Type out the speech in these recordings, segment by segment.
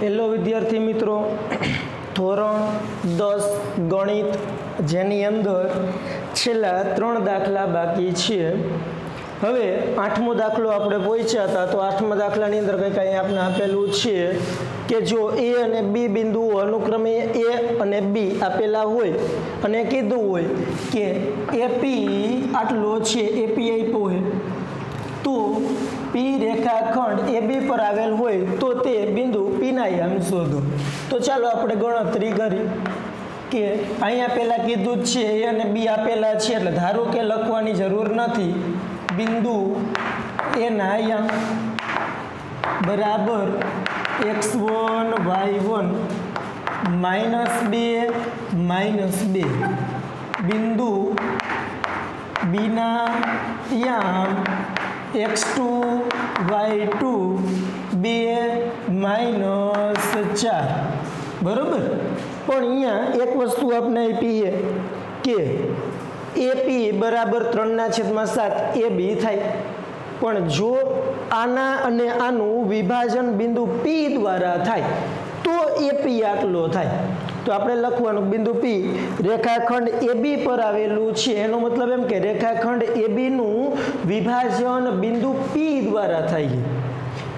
Hello વિદ્યાર્થી મિત્રો, ધોરણ 10 ગણિત જેની અંદર છેલ્લા 3 દાખલા બાકી છે. હવે 8મો દાખલો આપણે પહોંચ્યા હતા. તો 8મા દાખલાની અંદર કંઈ આપણે આપેલું છે કે જો એ અને બી બિંદુઓ અનુક્રમે એ અને બી આપેલા હોય અને કીધું હોય કે એપી આટલો છે, એપી આપ્યો હોય તો પી રેખાખંડ એ બી પર આવેલ હોય તો તે બિંદુ પીના યામ શોધો. તો ચાલો આપણે ગણતરી કરી કે અહીંયા પહેલાં કીધું જ છે એ અને બી આપેલા છે, એટલે ધારો કે લખવાની જરૂર નથી. બિંદુ એના યામ બરાબર x1 y1 -2 બિંદુ બીના યામ x2 y2 2 -4 બરોબર. પણ અહીંયા એક વસ્તુ આપણે આપી કે એપી બરાબર 3/7 AB થાય. પણ જો આના અને આનું વિભાજન બિંદુ પી દ્વારા થાય તો એપી આટલો થાય. તો આપણે લખવાનું બિંદુ પી રેખાખંડ એબી પર આવેલું છે, એનો મતલબ એમ કે રેખાખંડ એબીનું વિભાજન બિંદુ પી દ્વારા થાય.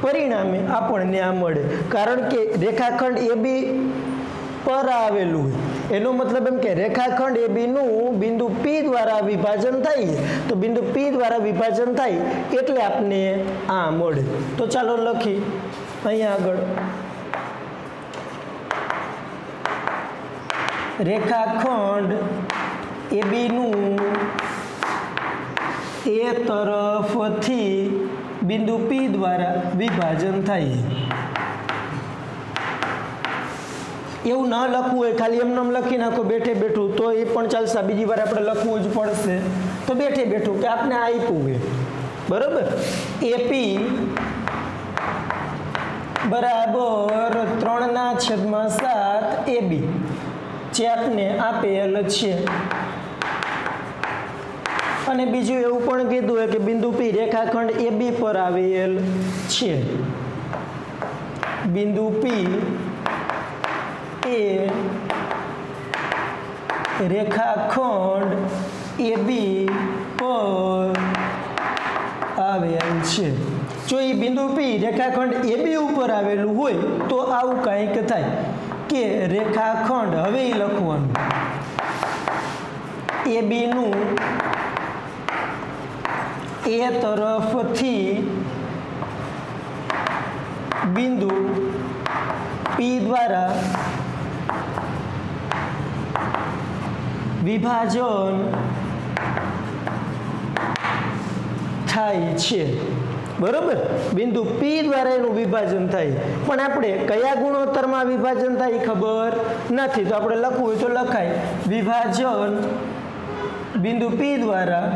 પરિણામે આપણને આ મળે, કારણ કે રેખાખંડ એબી પર આવેલું હોય એનો મતલબ એમ કે રેખાખંડ એબીનું બિંદુ પી દ્વારા વિભાજન થાય. તો બિંદુ પી દ્વારા વિભાજન થાય એટલે આપને આ મળે. તો ચાલો લખી અહીંયા આગળ રેખાખંડ એબીનું એ તરફથી બિંદુ પી દ્વારા વિભાજન થાય. એવું ન લખવું હોય, ખાલી એમને લખી નાખો બેઠે બેઠું તો એ પણ ચાલશે. બીજી વાર આપણે લખવું જ પડશે. તો બેઠે બેઠું કે આપણે આપ્યું હોય બરોબર, એપી બરાબર 3/7 AB જે આપને આપેલ છે. અને બીજું એવું પણ કીધું હોય કે બિંદુ પી રેખાખંડ એબી પર આવેલ છે. બિંદુ પી એ રેખાખંડ એબી પર આવેલ છે. જો એ બિંદુ પી રેખાખંડ એબી ઉપર આવેલું હોય તો આવું કંઈક થાય કે રેખાખંડ, હવે એ લખવાનું એબીનું એ તરફથી બિંદુ પી દ્વારા વિભાજન થાય છે બરોબર. બિંદુ પી દ્વારા એનું વિભાજન થાય, પણ આપણે કયા ગુણોત્તરમાં વિભાજન થાય ખબર નથી. તો આપણે લખવું હોય તો લખાય વિભાજન બિંદુ પી દ્વારા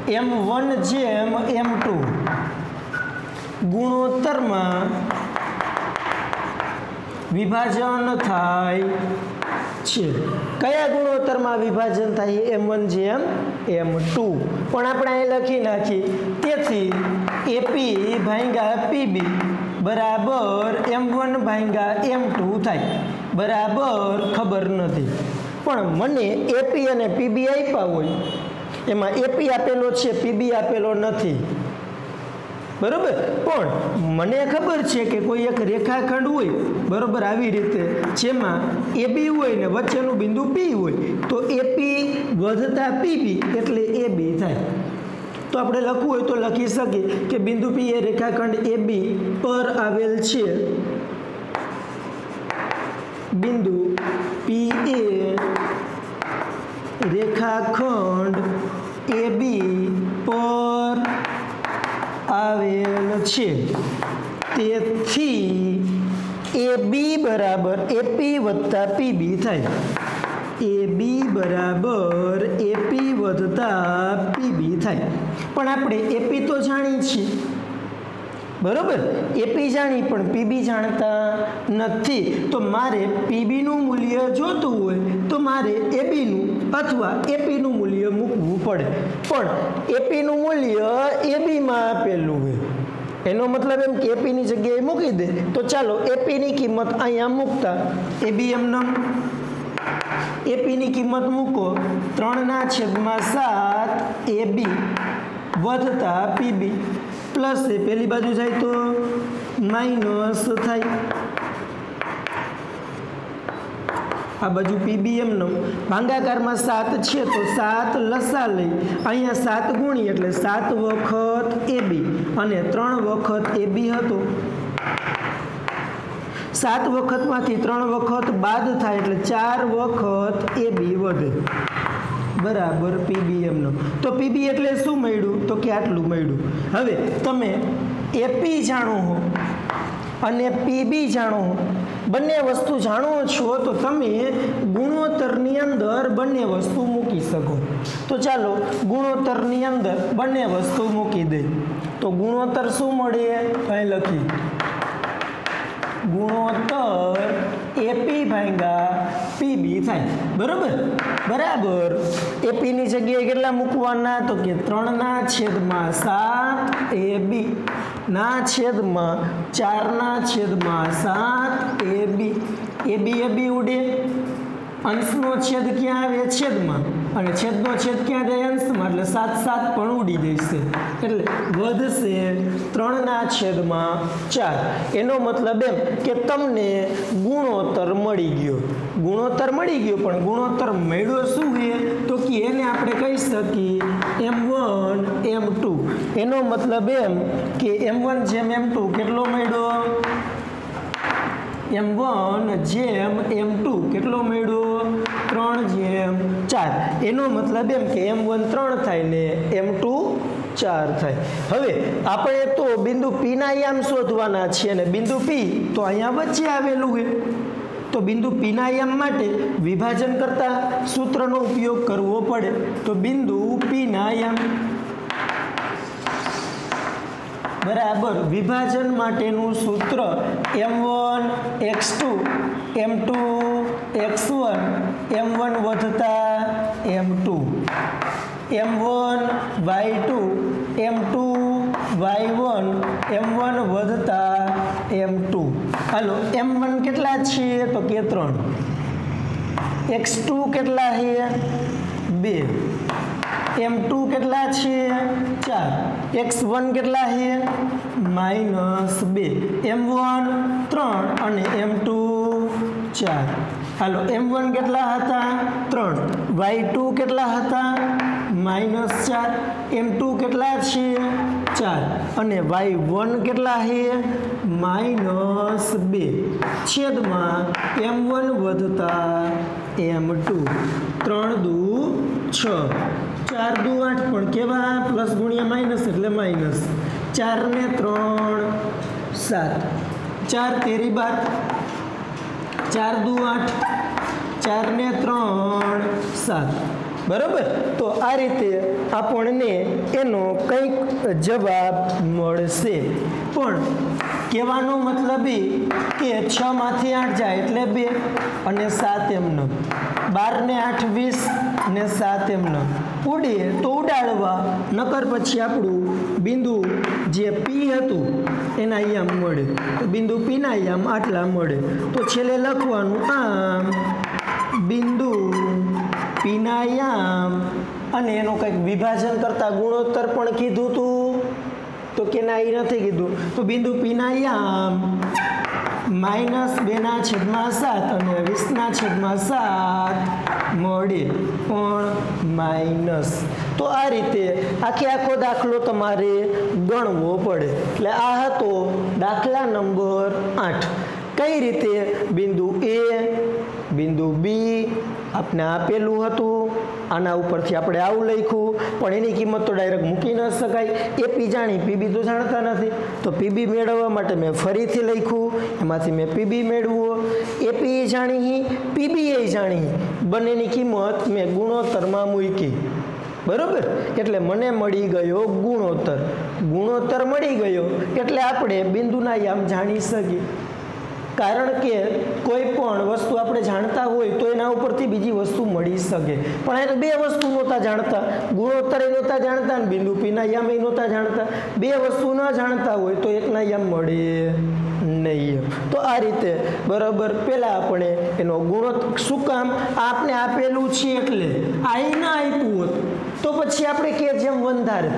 M1/M2 ગુણોત્તરમાં વિભાજન થાય છે. કયા ગુણોત્તરમાં વિભાજન થાય? M1/M2. પણ આપણે અહીં લખી નાખી. તેથી એપી ભાગ્યા પીબી બરાબર M1/M2 થાય. બરાબર ખબર નથી, પણ મને એપી અને પીબી આપ્યા હોય એમાં એપી આપેલો છે, પીબી આપેલો નથી બરોબર. પણ મને ખબર છે કે કોઈ એક રેખાખંડ હોય બરોબર આવી રીતે જેમાં એબી હોય ને વચ્ચેનું બિંદુ પી હોય તો એપી વધતા પીબી એટલે એબી થાય. તો આપણે લખવું હોય તો લખી શકીએ કે બિંદુ પી એ રેખાખંડ એબી પર આવેલ છે. બિંદુ પી એ રેખાખંડ એબી પર આવેલ છે. તેથી એબી બરાબર એપી વત્તા પીબી થાય. એબી બરાબર એપી વત્તા પીબી થાય. પણ આપણે એપી તો જાણી છીએ બરોબર, એપી જાણી પણ પીબી જાણતા નથી. તો મારે પીબીનું મૂલ્ય જોતું હોય તો મારે એબીનું અથવા એપીનું મૂલ્ય મૂકવું પડે. પણ એપીનું મૂલ્ય એબીમાં આપેલું હોય એનો મતલબ એમ કે એપીની જગ્યાએ મૂકી દે. તો ચાલો એપીની કિંમત અહીંયા મૂકતા એબી એમનેમ એપીની કિંમત મૂકો 3/7 એબી વધતા પીબી પ્લસ એ પેલી બાજુ જાય તો માઇનસ થાય. આ બાજુ પીબી એમનો ભાગાકારમાં 7 છે તો 7 લસા લઈ અહીંયા 7 ગુણી એટલે 7 વખત એબી અને 3 વખત એબી હતું. 7 વખતમાંથી 3 વખત બાદ થાય એટલે 4 વખત એબી વધે બરાબર પીબી એમનો. તો પીબી એટલે શું મળ્યું તો કે આટલું મળ્યું. હવે તમે એપી જાણો હો અને પીબી જાણો હો, બંને વસ્તુ જાણો છો તો તમે ગુણોત્તરની અંદર બંને વસ્તુ મૂકી શકો. તો ચાલો ગુણોત્તરની અંદર બંને વસ્તુ મૂકી દે. તો ગુણોત્તર શું મળે અહીં લખી ગુણોત્તર એપી ભાગ્યા પીબી થાય બરાબર. એપીની જગ્યાએ કેટલા મૂકવાના તો કે 3/7 એબી ના છેદમાં 4/7 એબી. એબી ઉડે, અંશનો છેદ ક્યાં આવે છેદમાં અને છેદનો છેદ ક્યાં જાય અંશમાં એટલે 7 પણ ઉડી જશે એટલે વધશે 3/4. એનો મતલબ એમ કે તમને ગુણોત્તર મળી ગયો પણ ગુણોત્તર મળ્યો શું છે તો કે એને આપણે કહી શકીએ M1 M2. એનો મતલબ એમ કે M1 જેમ M2 કેટલો મળ્યો M1 જેમ M2 કેટલો મળ્યો 3/4. એનો મતલબ એમ કે M1 3 થાય ને M2 4 થાય. હવે આપણે તો બિંદુ P ના યામ શોધવાના છે અને બિંદુ P તો અહીંયા વચ્ચે આવેલું છે. તો બિંદુ P ના યામ માટે વિભાજન કરતા સૂત્રનો ઉપયોગ કરવો પડે. તો બિંદુ P ના યામ બરાબર વિભાજન માટેનું સૂત્ર M1 x2 M2 x1 M1 વધતા M2 M1 y2 M2 y1 M1 વધતા M2. હાલો M1 કેટલા છે તો કે 3, x2 કેટલા છે 2, M2 કેટલા છે 4, x1 કેટલા છે -2, M1 3 અને M2 4. હાલો M1 કેટલા હતા 3, y2 કેટલા હતા -4, M2 કેટલા છે 4 અને y1 કેટલા છે -2 છેદમાં M1 વધતા M2. 3 દુ 6, 4 દુ 8 પણ કેવા પ્લસ ગુણ્યા માઇનસ એટલે માઇનસ. 4 ને 3 7, 4 તેરી 12, 4 દુ 8, 4 ને 3 7. બરાબર. તો આ રીતે આપણને એનો કંઈક જવાબ મળશે. પણ કહેવાનો મતલબ એ કે 6 માંથી 8 જાય એટલે 2 અને 7 એમનો, 12 ને 8 20 ને 7 એમનો ઉડે તો ઉડાડવા, નકર પછી આપણું બિંદુ જે P હતું એના યામ મળે. તો બિંદુ P ના યામ આટલા મળે. તો છેલ્લે લખવાનું આમ બિંદુ P ના યામ અને એનો કંઈક વિભાજન કરતા ગુણોત્તર પણ કીધું હતું તો કે ના એ નથી કીધું. તો બિંદુ P ના યામ -2/7 અને 20/7 મળે પણ માઇનસ. તો આ રીતે આખો દાખલો તમારે ગણવો પડે. એટલે આ હતો દાખલા નંબર 8. કઈ રીતે બિંદુ A બિંદુ B આપણે આપેલું હતું, આના ઉપરથી આપણે આવું લખ્યું પણ એની કિંમત તો ડાયરેક્ટ મૂકી ન શકાય. એપી જાણી પીબી તો જાણતા નથી તો પીબી મેળવવા માટે મેં ફરીથી લખ્યું, એમાંથી મેં પીબી મેળવ્યો. એપી જાણી પીબી એ જાણી, બંનેની કિંમત મેં ગુણોત્તરમાં મૂકી. બરોબર. એટલે મને મળી ગયો ગુણોત્તર મળી ગયો એટલે આપણે બિંદુના યામ જાણી શકીએ. કારણ કે કોઈ પણ વસ્તુ આપણે જાણતા હોય તો એના ઉપરથી બીજી વસ્તુ મળી શકે, પણ એ તો બે વસ્તુ નહોતા જાણતા, ગુણોત્તર નહોતા જાણતા અને બિંદુ પીના યામ એ નહોતા જાણતા. બે વસ્તુ ન જાણતા હોય તો એકના યામ મળે નહીં. તો આ રીતે બરાબર પહેલાં આપણે એનો ગુણોત્તર, શું કામ આપણે આપેલું છે એટલે આઈ ના આપ્યું હોત તો પછી આપણે કે જેમ વંધારે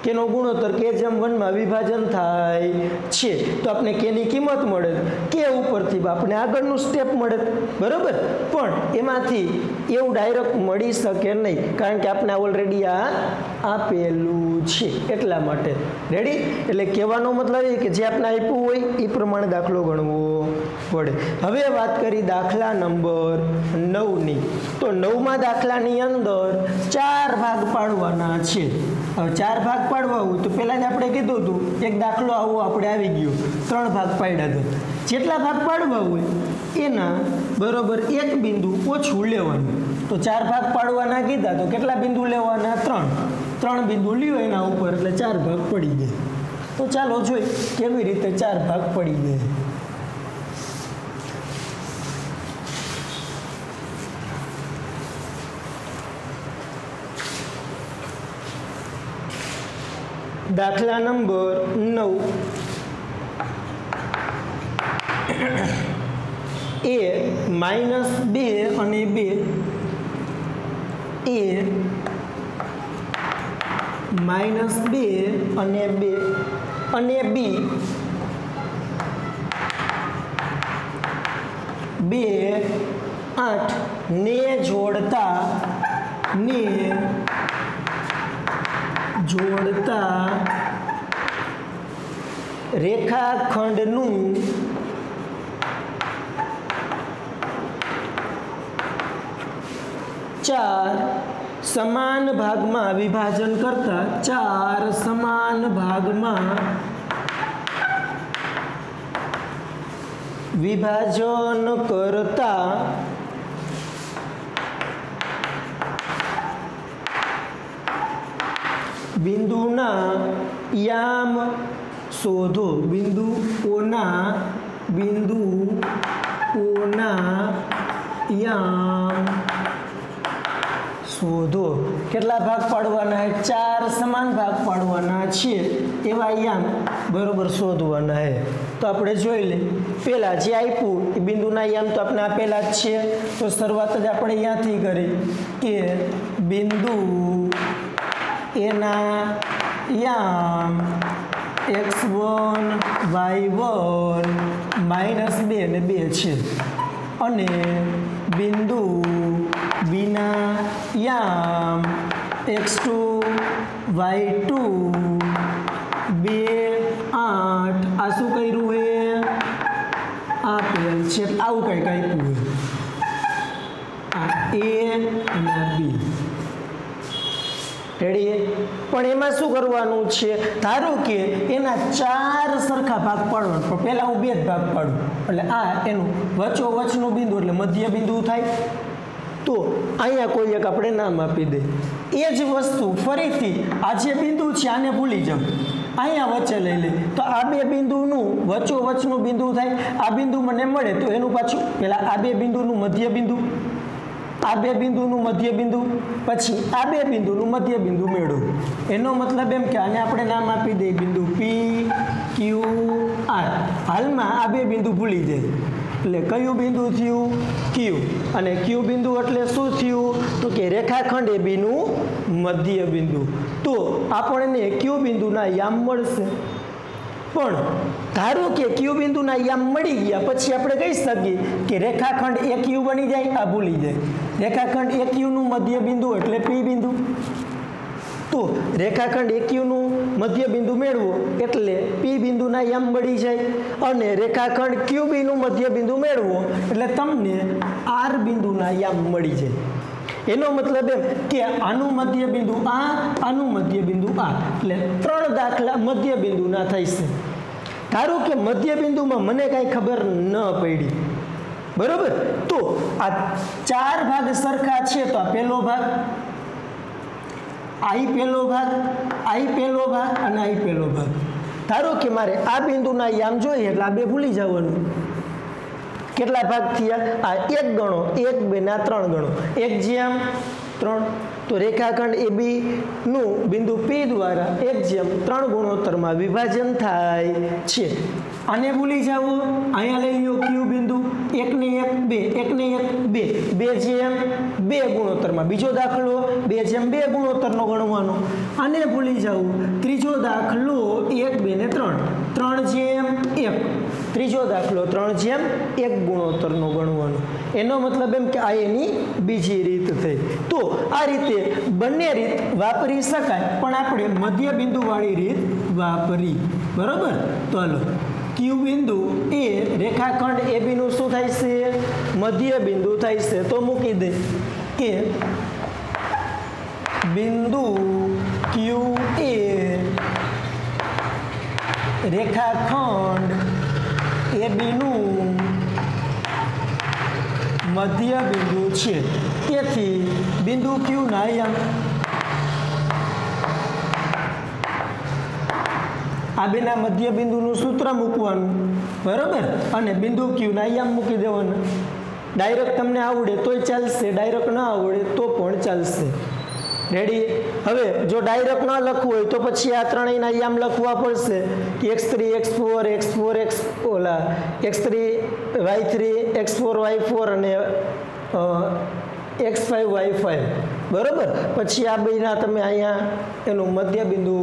કેનો ગુણોત્તર કે જેમ 1 માં વિભાજન થાય છે તો આપણે કેની કિંમત મળે, કે ઉપરથી આપણે આગળનું સ્ટેપ મળે, બરાબર. પણ એમાંથી એવું ડાયરેક્ટ મળી શકે નહીં, કારણ કે આપણે ઓલરેડી આ આપેલું છે એટલા માટે. રેડી? એટલે કહેવાનો મતલબ એ કે જે આપણે આપ્યું હોય એ પ્રમાણે દાખલો ગણવો પડે. હવે વાત કરી દાખલા નંબર 9ની. તો 9મા દાખલાની અંદર 4 ભાગ પાડવાના છે. હવે 4 ભાગ પાડવા હોય તો પહેલાં જ આપણે કીધું હતું એક દાખલો આવો આપણે આવી ગયો, 3 ભાગ પાડ્યા હતા. જેટલા ભાગ પાડવા હોય એના બરોબર એક બિંદુ ઓછું લેવાનું. તો 4 ભાગ પાડવાના કીધા તો કેટલા બિંદુ લેવાના? 3 બિંદુ લ્યો એના ઉપર એટલે 4 ભાગ પડી જાય. તો ચાલો જોઈ કેવી રીતે 4 ભાગ પડી જાય. દાખલા નંબર 9 એ -2 અને 2 એ -2 અને 2 અને બી 2 8 ને જોડતા રેખાખંડનું ચાર સમાન ભાગમાં વિભાજન કરતા 4 સમાન ભાગમાં વિભાજન કરતા બિંદુના યામ શોધો. બિંદુઓના યામ શોધો. કેટલા ભાગ પાડવાના છે? 4 સમાન ભાગ પાડવાના છે. એવા યામ બરોબર શોધવાના છે. તો આપણે જોઈ લે પહેલા જે આપ્યું એ બિંદુના યામ તો આપણે આપેલા જ છે. તો શરૂઆત જ આપણે અહીંયાથી કરી કે બિંદુ એના યામ x1 y1 -2 અને 2 છે, અને બિંદુ બીના યામ x2 y2 2 8. આ શું કર્યું હે? આપેલ છે. આવું કંઈક આપ્યું હોય, આ એ અને આ બી. રેડી? પણ એમાં શું કરવાનું છે? ધારો કે એના 4 સરખા ભાગ પાડવાના, પણ પહેલા હું 2 જ ભાગ પાડું એટલે આ એનું વચ્ચોવચનું બિંદુ એટલે મધ્ય બિંદુ થાય. તો અહીંયા કોઈ એક આપણે નામ આપી દે. એ જ વસ્તુ ફરીથી આ જે બિંદુ છે આને ભૂલી જાઓ, અહીંયા વચ્ચે લઈ લે તો આ 2 બિંદુનું વચ્ચોવચનું બિંદુ થાય. આ બિંદુ મને મળે તો એનું પાછું પહેલા આ 2 બિંદુનું મધ્ય બિંદુ, આ 2 બિંદુનું મધ્ય બિંદુ, પછી આ 2 બિંદુનું મધ્ય બિંદુ મેળવો. એનો મતલબ એમ કે આને આપણે નામ આપી દઈએ બિંદુ P Q R. હાલમાં આ 2 બિંદુ ભૂલી જાય એટલે કયું બિંદુ થયું? Q. અને Q બિંદુ એટલે શું થયું? તો કે રેખાખંડ AB નું મધ્ય બિંદુ. તો આપણને Q બિંદુના યામ મળશે. પણ ધારો કે Q બિંદુના યામ મળી ગયા પછી આપણે કહી શકીએ કે રેખાખંડ AQ બની જાય. આ ભૂલી જાય. રેખાખંડ AQ નું મધ્ય બિંદુ એટલે P બિંદુ. તો રેખાખંડ AQ નું મધ્ય બિંદુ મેળવો એટલે P બિંદુના યામ મળી જાય, અને રેખાખંડ QB નું મધ્ય બિંદુ મેળવો એટલે તમને R બિંદુના યામ મળી જાય. એનો મતલબ એમ કે આનું મધ્ય બિંદુ આ, આનું મધ્ય બિંદુ આ, એટલે 3 દાખલા મધ્ય બિંદુના થશે. ધારો કે મધ્ય બિંદુમાં મને કાંઈ ખબર ન પડી, બરોબર? તો આ 4 ભાગ સરખા છે તો આ પહેલો ભાગ, આઈ પહેલો ભાગ, આઈ પહેલો ભાગ અને આઈ પહેલો ભાગ. ધારો કે મારે આ બિંદુના યામ જોઈએ એટલે આ 2 ભૂલી જવાનું, કેટલા ભાગ થયા આ 1 ગણો 1 2 ના 3 ગણો 1/3 તો રેખાખંડ AB નું બિંદુ P દ્વારા 1/3 ગુણોત્તરમાં વિભાજન થાય છે આને ભૂલી જાવ અહીંયા લઈ લો Q બિંદુ 1 ને 1 2 1 ને 1 2 2/2 ગુણોત્તરમાં બીજો દાખલો 2/2 ગુણોત્તરનો ગણવાનો આને ભૂલી જાવ ત્રીજો દાખલો 1 2 ને 3 3/1 ત્રીજો દાખલો 3/1 ગુણોત્તરનો ગણવાનો એનો મતલબ એમ કે આ એની બીજી રીત થઈ તો આ રીતે બંને રીત વાપરી શકાય પણ આપણે મધ્ય બિંદુ વાળી રીત વાપરી બરોબર તો હાલો Q બિંદુ એ રેખાખંડ AB નું શું થાય છે મધ્ય બિંદુ થાય છે તો મૂકી દે કે બિંદુ Q એ રેખાખંડ AB નું મધ્ય બિંદુ છે તેથી બિંદુ Q ના આયામ આ બેના મધ્ય બિંદુનું સૂત્ર મૂકવાનું બરોબર અને બિંદુ Q ના આયામ મૂકી દેવાના ડાયરેક્ટ તમને આવડે તોય ચાલશે ડાયરેક્ટ ના આવડે તો પણ ચાલશે રેડી હવે જો ડાયરેક્ટ ન લખવું હોય તો પછી આ ત્રણેયના આયામ લખવા પડશે કે x3 x4 x4 x3 y3 x4 y4 અને x5 y5 બરોબર પછી આ બેના તમે અહીંયા એનું મધ્ય બિંદુ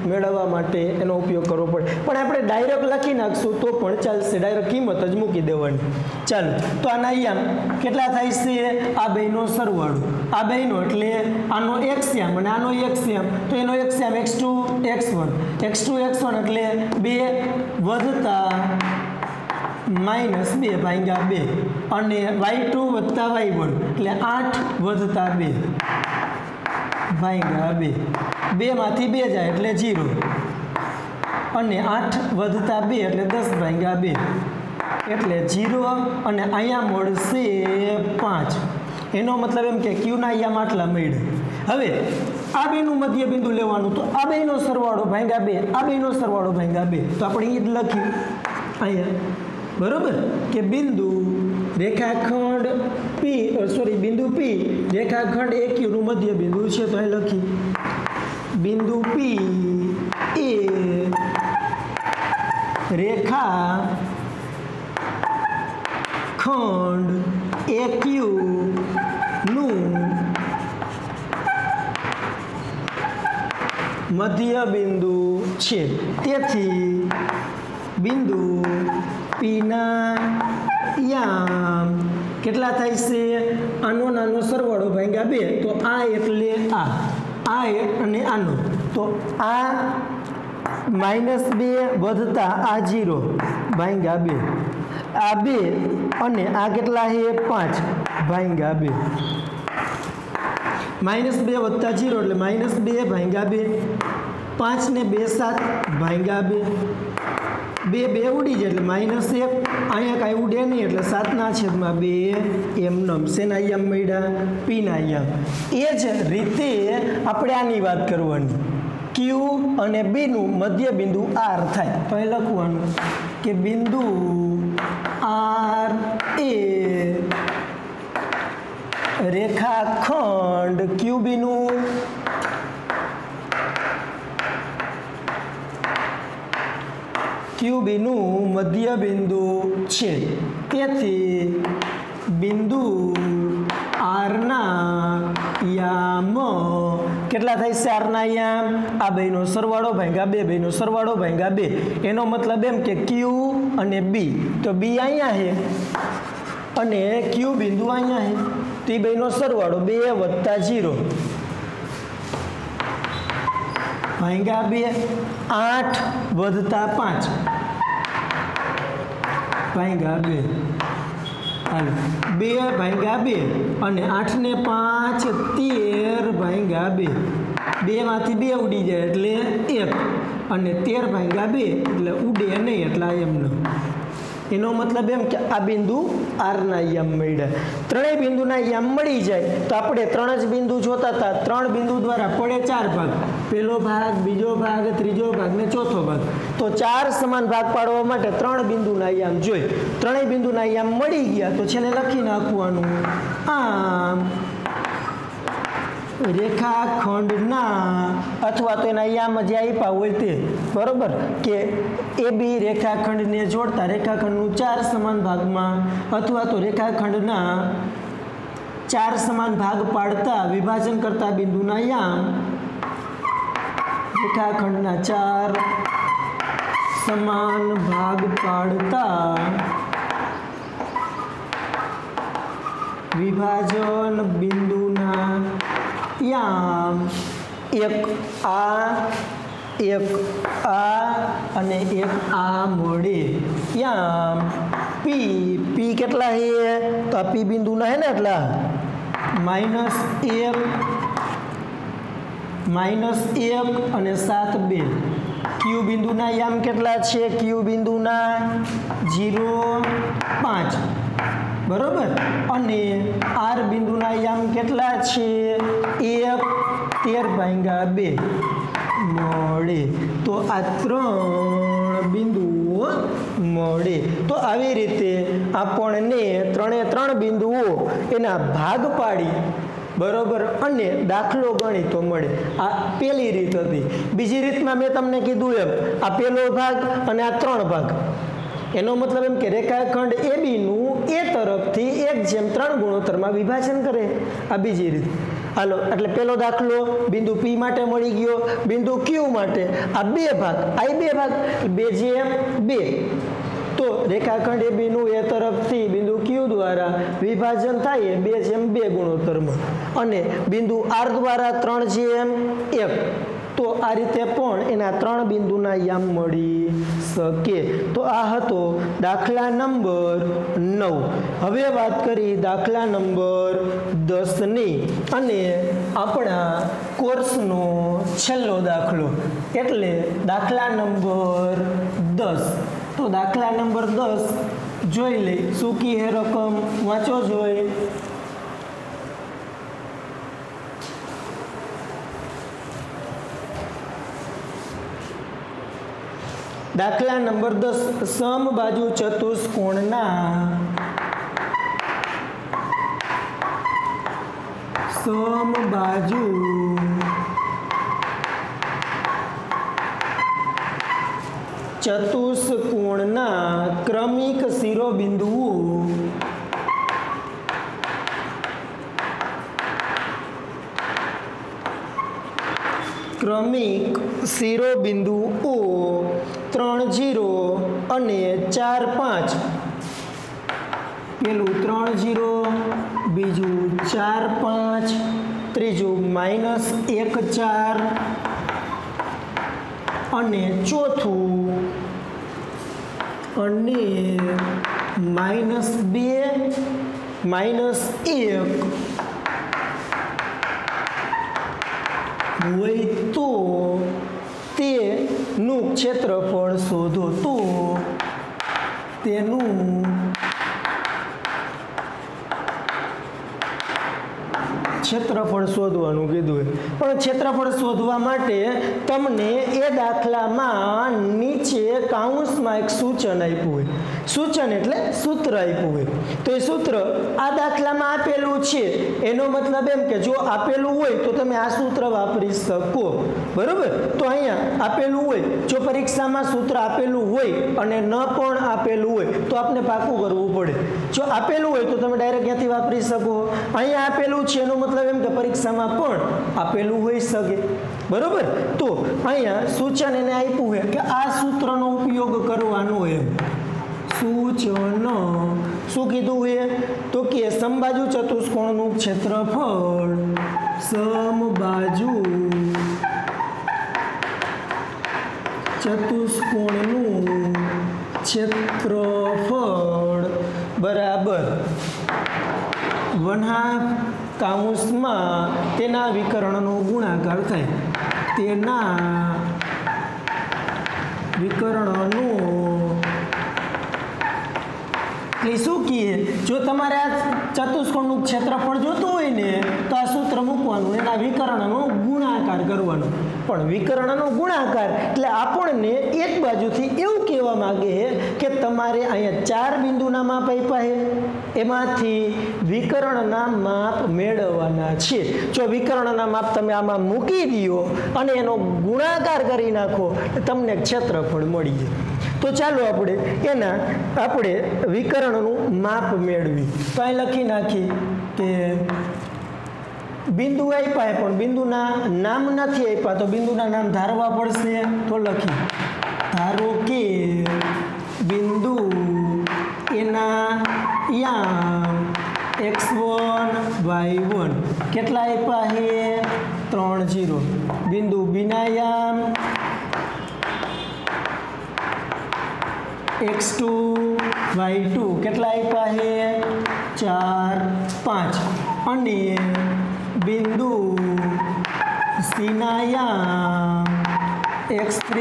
મેળવવા માટે એનો ઉપયોગ કરવો પડે પણ આપણે ડાયરેક્ટ લખી નાખશું તો પણ ચાલશે ડાયરેક્ટ કિંમત જ મૂકી દેવાની ચાલો તો આના આયામ કેટલા થાય છે આ બેનો સરવાળો આ બેનો એટલે આનો x-યામ અને આનો x-યામ તો એનો x-યામ x2 x1 x2 x1 એટલે 2 વત્તા -2 ભાગ્યા 2 અને y2 વત્તા y1 એટલે 8 વત્તા 2 ભાગ્યા 2 2 માંથી 2 જાય એટલે 0 અને 8 વત્તા 2 એટલે 10 ભાગ્યા 2 એટલે 0 અને અહીંયા મળશે 5 એનો મતલબ એમ કે Q ના અહીંયા આટલા મળ્યા હવે આ બેનું મધ્ય બિંદુ લેવાનું તો આ બેનો સરવાળો ભાગ્યા 2 આ બેનો સરવાળો ભાગ્યા 2 તો આપણે એ જ લખ્યું અહીંયા બરોબર કે બિંદુ રેખાખંડ બિંદુ P રેખાખંડ AQ નું મધ્ય બિંદુ છે તો અહીં લખી બિંદુ P એ રેખાખંડ AQ નું મધ્ય બિંદુ છે તેથી બિંદુ P ના યામ કેટલા થાય છે આનો નાનો સરવાળો ભાગ્યા 2 તો આ એટલે આ અને આનો તો આ -2 વત્તા આ 0 ભાગ્યા 2 આ 2 અને આ કેટલા છે 5 ભાગ્યા 2 -2 વત્તા 0 એટલે -2 ભાગ્યા 2 5 ને 2 7 ભાગ્યા 2 2 ઉડી જાય એટલે -1 અહીંયા કાંઈ ઉડે નહીં એટલે 7/2 એમ નમ શેના આયામ મળ્યા P ના આયામ એ જ રીતે આપણે આની વાત કરવાની Q અને B નું મધ્ય બિંદુ R થાય તો એ લખવાનું કે બિંદુ R એ રેખાખંડ QB નું QB નું મધ્ય બિંદુ છે તેથી બિંદુ R ના યામ કેટલા થાય છે R ના યામ આ બેનો સરવાળો ભાગ્યા 2 બેનો સરવાળો ભાગ્યા 2 એનો મતલબ એમ કે Q અને B તો B અહીંયા છે અને Q બિંદુ અહીંયા છે તો એ બેનો સરવાળો 2 વત્તા 0 ભાગ્યા 2 8 વત્તા 5 ભાગ્યા 2 હાલો 2 ભાગ્યા 2 અને 8 ને 5 13 ભાગ્યા 2 2 માંથી 2 ઉડી જાય એટલે 1 અને 13 ભાગ્યા 2 એટલે ઉડે નહીં એટલે એમનો એનો મતલબ એમ કે આ બિંદુ આરના યામ મળ્યા. ત્રણેય બિંદુના યામ મળી જાય તો આપણે 3 જ બિંદુ જોતા હતા. 3 બિંદુ દ્વારા પડે 4 ભાગ, પહેલો ભાગ, બીજો ભાગ, ત્રીજો ભાગ ને ચોથો ભાગ. તો 4 સમાન ભાગ પાડવા માટે 3 બિંદુના યામ જોઈ. ત્રણેય બિંદુના યામ મળી ગયા તો છેલ્લે લખી નાખવાનું આમ રેખાખંડના અથવા તો એના યામ જે આપ્યા હોય તે, બરોબર, કે એ બી રેખાખંડને જોડતા રેખાખંડનું 4 સમાન ભાગમાં અથવા તો રેખાખંડના 4 સમાન ભાગ પાડતા વિભાજન કરતા બિંદુના યામ રેખાખંડના 4 સમાન ભાગ પાડતા વિભાજન બિંદુના યામ એક આ અને એક આ મળે. યામ પી કેટલા હે તો આ પી બિંદુના હે ને એટલા -1 અને 7 2. ક્યુ બિંદુના યામ કેટલા છે? ક્યુ બિંદુના 0 5, બરોબર, અને આર બિંદુના યામ કેટલા છે? 1 13/2 મળે. તો આ 3 બિંદુઓ મળે. તો આવી રીતે આપણને 3 બિંદુઓ એના ભાગ પાડી, બરોબર, અને દાખલો ગણી તો મળે. આ પહેલી રીત હતી. બીજી રીતમાં મેં તમને કીધું એમ આ પહેલો ભાગ અને આ 3 ભાગ, એનો મતલબ એમ કે રેખાખંડ AB નું એ તરફથી 1/3 ગુણોત્તરમાં વિભાજન કરે. આ બીજી રીત. હાલો, એટલે પેલો દાખલો બિંદુ P માટે મળી ગયો. બિંદુ Q માટે આ 2 ભાગ, આ 2 ભાગ 2/2. તો રેખાખંડ AB નું એ તરફથી બિંદુ Q દ્વારા વિભાજન થાય 2/2 ગુણોત્તરમાં, અને બિંદુ R દ્વારા 3/1. તો આ રીતે પણ એના 3 બિંદુના યામ મળી શકે. તો આ હતો દાખલા નંબર 9. હવે વાત કરી દાખલા નંબર 10ની, અને આપણા કોર્સનો છેલ્લો દાખલો એટલે દાખલા નંબર 10. તો દાખલા નંબર 10 જોઈ લઈ. શું કી હે રકમ? વાંચો જોઈ. દાખલા નંબર 10, સમબાજુ ચતુષ્કોણના ક્રમિક શિરોબિંદુઓ ક્રમિક શિરોબિંદુઓ 3 0 અને 4 5. પેલું 3 0, બીજું 4 5, ત્રીજું -1 4, અને ચોથું અને -2 -1 હોય તો તેનું ક્ષેત્રફળ શોધો. તો તેનું ક્ષેત્રફળ શોધવાનું કીધું. પણ ક્ષેત્રફળ શોધવા માટે તમને એ દાખલામાં નીચે કાઉન્સમાં એક સૂચન આપ્યું હોય. સૂચન એટલે સૂત્ર આપ્યું હોય. તો એ સૂત્ર આ દાખલામાં આપેલું છે. એનો મતલબ એમ કે જો આપેલું હોય તો તમે આ સૂત્ર વાપરી શકો, બરોબર. તો અહીંયા આપેલું હોય, જો પરીક્ષામાં સૂત્ર આપેલું હોય અને ન પણ આપેલું હોય તો આપણે પાકું કરવું પડે. જો આપેલું હોય તો તમે ડાયરેક્ટ ક્યાંથી વાપરી શકો? અહીંયા આપેલું છે એનો મતલબ એમ કે પરીક્ષામાં પણ આપેલું હોઈ શકે, બરોબર. તો અહીંયા સૂચન એને આપ્યું છે કે આ સૂત્રનો ઉપયોગ કરવાનો. એમ સૂચન શું કીધું છે? તો કે સમબાજુ ચતુષ્કોણનું ક્ષેત્રફળ, સમબાજુ ચતુષ્કોણનું ક્ષેત્રફળ બરાબર 1/2 કાઉન્સમાં તેના વિકર્ણનો ગુણાકાર થાય. તેના વિકર્ણનો એટલે શું કહે, જો તમારે આ ચતુષ્કોણનું ક્ષેત્રફળ જોતું હોય ને તો આ સૂત્ર મૂકવાનું, એના વિકર્ણનો ગુણાકાર કરવાનો. પણ વિકર્ણનો ગુણાકાર એટલે આપણને એક બાજુથી એવું કહેવા માંગે કે તમારે અહીંયા 4 બિંદુના માપ આપ્યા છે, એમાંથી વિકર્ણના માપ મેળવવાના છે. જો વિકર્ણના માપ તમે આમાં મૂકી દો અને એનો ગુણાકાર કરી નાખો તમને ક્ષેત્રફળ મળી જાય. તો ચાલો આપણે વિકર્ણનું માપ મેળવી. તો અહીં લખી નાખી કે બિંદુ આપ્યા પણ બિંદુના નામ નથી આપ્યા, તો બિંદુના નામ ધારવા પડશે. તો લખી, ધારો કે બિંદુ એના યામ x1 y1 કેટલા આપ્યા છે 3 0. બિંદુ બીના યામ x2 y2 કેટલા આપ્યા છે 4 5. અને બિંદુ સીના યામ x3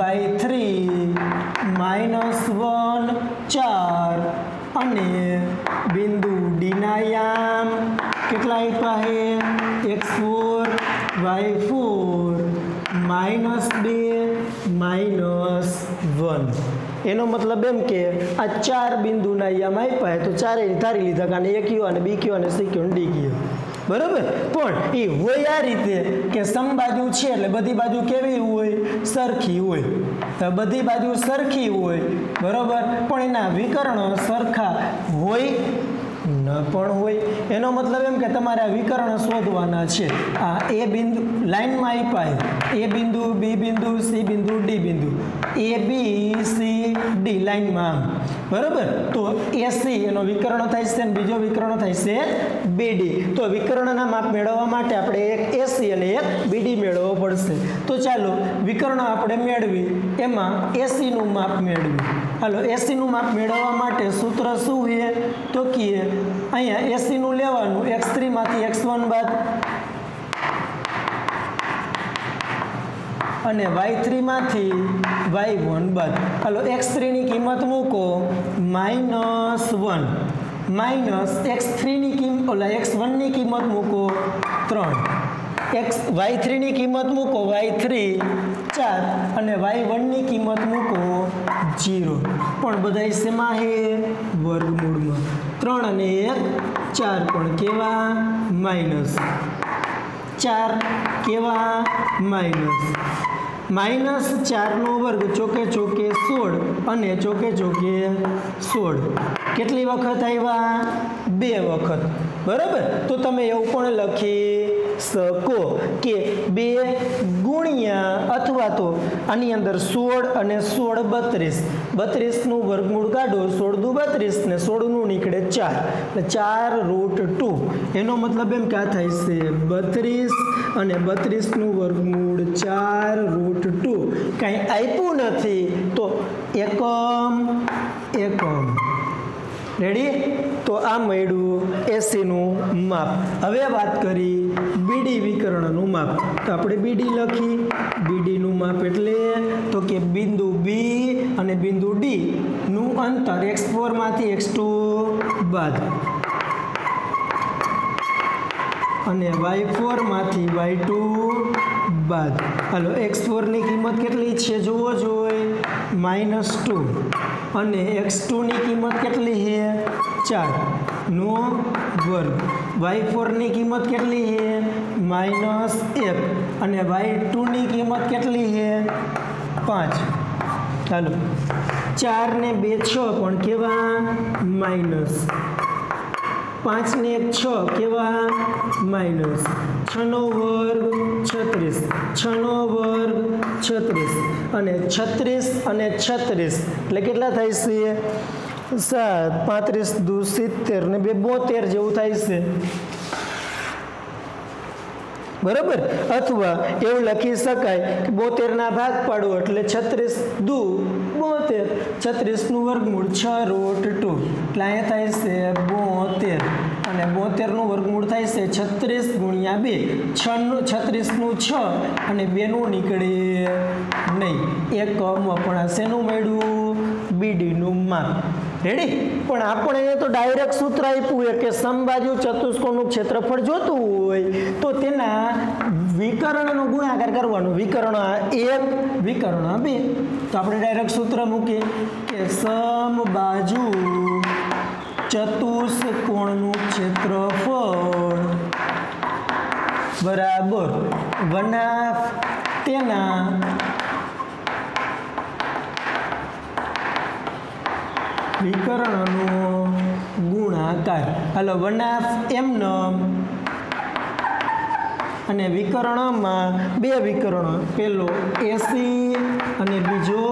y3 -1 4. અને બિંદુ ડીના યામ કેટલા આપ્યા છે x4 y4 -2 -1. એનો મતલબ એમ કે આ 4 બિંદુના યામ આપ્યા તો ચારેય ધારી લીધા, કારણ એ ક્યુ અને બી ક્યુ અને સી ક્યુ અને ડી ક્યુ. બરાબર. પણ એ હોય આ રીતે કે સમબાજુ છે એટલે બધી બાજુ કેવી હોય, સરખી હોય. તો બધી બાજુ સરખી હોય, બરાબર, પણ એના વિકર્ણ સરખા હોય ન પણ હોય. એનો મતલબ એમ કે તમારે આ વિકર્ણ શોધવાના છે. આ એ બિંદુ લાઈનમાં આપ્યા એ બિંદુ, બી બિંદુ, સી બિંદુ, ડી બિંદુ, એ બી સી ડી લાઈનમાં, બરાબર. તો એસી એનો વિકર્ણ થાય છે અને બીજો વિકર્ણ થાય છે બીડી. તો વિકર્ણના માપ મેળવવા માટે આપણે એક એસી અને એક બીડી મેળવવો પડશે. તો ચાલો વિકર્ણ આપણે મેળવી, એમાં એસીનું માપ મેળવી. હાલો, એસીનું માપ મેળવવા માટે સૂત્ર શું છે તો કે અહીંયા એસીનું લેવાનું, x3 માંથી x1 બાદ અને y3 માંથી y1 બાદ. હાલો, x3 ની કિંમત મૂકો -1 માઇનસ x3 ની કિંમત x1 ની કિંમત મૂકો 3, y3 ની કિંમત મૂકો y3 4 અને y1 ની કિંમત મૂકો 0. પણ બધા શેમાં છે વર્ગમૂળમાં. 3 અને 1 4 પણ કેવા માઇનસ, 4 કેવા માઇનસ. -4 નો વર્ગ ચોકે ચોકે 16 અને ચોકે ચોકે 16 કેટલી વખત આવ્યા 2 વખત, બરાબર. તો તમે એવું પણ લખી શકો કે 2 ગુણ્યા અથવા તો આની અંદર 16 અને 16 32 નું વર્ગમૂળ કાઢો, 16 દુ 32 ને 16 નું નીકળે 4 એટલે 4√2. એનો મતલબ એમ કે આ થાય છે 32 અને 32 નું વર્ગમૂળ 4√2. કાંઈ આપ્યું નથી તો એકમ. રેડી. તો આ મળ્યું એસીનું માપ. હવે વાત કરી બીડી વિકર્ણનું માપ. તો આપણે બીડી લખી, બીડીનું માપ એટલે તો કે બિંદુ બી અને બિંદુ ડી નું અંતર x4 માંથી x2 બાદ અને y4 માંથી y2 બાદ. હાલો, x4 ની કિંમત કેટલી છે જોવો જોઈએ -2 અને x2 ની કિંમત કેટલી છે 4 નો વર્ગ. y4 ની કિંમત કેટલી છે -1 અને y2 ની કિંમત કેટલી છે 5. ચાલો, 4 ને 2 6 પણ કેવા માઇનસ, 5 ને 1 6 કેવા માઇનસ, 6 નો વર્ગ 36, 6 નો વર્ગ 36 અને 36 અને 36 એટલે કેટલા થાય છે 7, 35 દુ 70 ને 2 72 જેવું થાય છે, બરાબર. અથવા એવું લખી શકાય કે 72 ના ભાગ પાડો એટલે 36 દુ 72, 36 નું વર્ગમૂળ 6√2 એટલે અહીંયા થાય છે 72 અને 72નું વર્ગમૂળ થાય છે 36 ગુણ્યા 2 36નું 6 અને 2નું નીકળે નહીં. એકમ પણ શેનું મળ્યું? બીડીનું માપ. રેડી? પણ આપણે અહીંયા તો ડાયરેક્ટ સૂત્ર આપ્યું છે કે સમબાજુ ચતુષ્કોણનું ક્ષેત્રફળ જોતું હોય તો તેના વિકર્ણનો ગુણાકાર કરવાનો. વિકર્ણ 1 વિકર્ણ 2. તો આપણે ડાયરેક્ટ સૂત્ર મૂકીએ કે સમબાજુ ચતુષ્કોણનું ક્ષેત્રફળ બરાબર વનાફ તેના વિકર્ણનો ગુણાકાર. હાલો, વનાફ એમનમ અને વિકર્ણમાં બે વિકર્ણ, પેલો એસી અને બીજો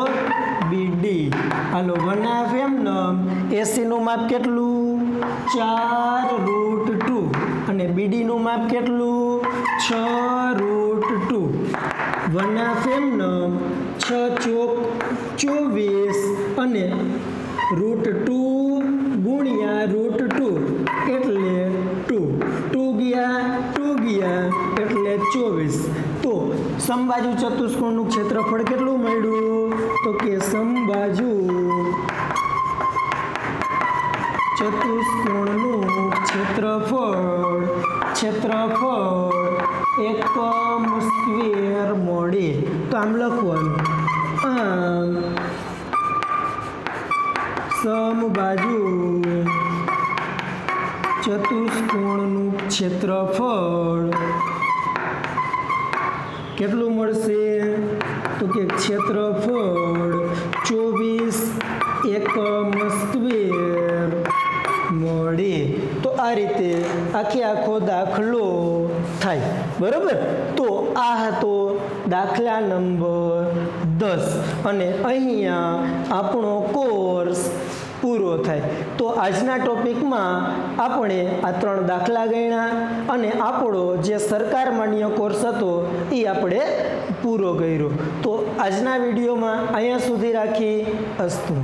બીડી. હાલો, વનાફ એમનમ એસીનું માપ કેટલું? 4√2 અને બીડીનું માપ કેટલું? 6√2. વનાફ એમનમ 6 ચોક 24 અને √2 ગુણ્યા √2 એટલે 2 ગયા એટલે 24. તો સમબાજુ ચતુષ્કોણનું ક્ષેત્રફળ કેટલું મળ્યું? તો કે સમબાજુ ચતુષ્કોણનું ક્ષેત્રફળ એકમ સ્ક્વેર મળે. તો આમ લખવાનું, આમ સમબાજુ ચતુષ્કોણનું ક્ષેત્રફળ કેટલું મળશે? તો કે ક્ષેત્રફળ 24 એકમ સ્ક્વેર મળે. તો આ રીતે આખો દાખલો થાય. બરાબર? તો આ હતો દાખલા નંબર 10 અને અહીંયા આપણો કોર્સ પૂરો થાય. તો આજના ટોપિકમાં આપણે આ 3 દાખલા ગણ્યા અને આપણો જે સરકાર માન્ય કોર્સ હતો એ આપણે પૂરો કર્યો. તો આજના વિડીયોમાં અહીંયા સુધી રાખી. અસ્તુ.